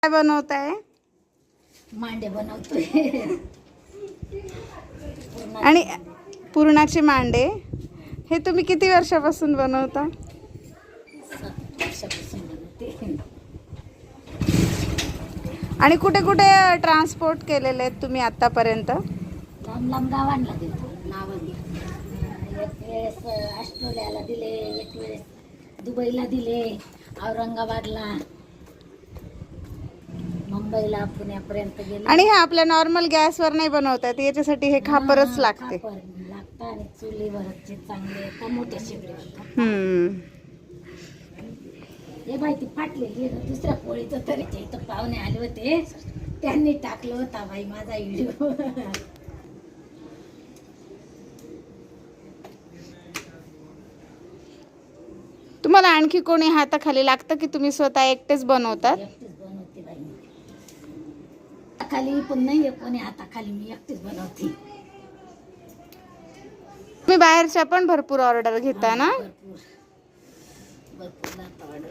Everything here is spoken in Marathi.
काय बनवताय? मांडे बनवतोय. आणि पुरणाचे मांडे हे तुम्ही किती वर्षापासून बनवता? 7 वर्षापासून बनवते. आणि कुठे कुठे ट्रान्सपोर्ट केलेले आहेत तुम्ही आतापर्यंत? लांब लांब गावांना देतो नावाने. एक वेळेस ऑस्ट्रेलियाला दिले, एक वेळेस दुबईला दिले, औरंगाबादला, मुंबईला, पुण्यापर्यंत गेले. आणि हे आपल्या नॉर्मल गॅसवर नाही बनवतात, याच्यासाठी हे खापरच लागते. खापर लागतं आणि चुलीवरचे चांगले का मोठे शेगडी होतात. हे माहिती फाटलेली दुसऱ्या पोळीचं तरीच्या इथं पाहुणे आले होते, त्यांनी टाकलं होता बाई माझा व्हिडिओ. तुम्हाला आणखी कोणी हाताखाली लागतं की तुम्ही स्वतः एकटेच बनवतात? एकटीच बनवते बाई मी. खाली पण नाही कोणी हाताखाली, मी एकटीच बनवते. तुम्ही बाहेरच्या पण भरपूर ऑर्डर घेता ना? भरपूर भरपूर ऑर्डर.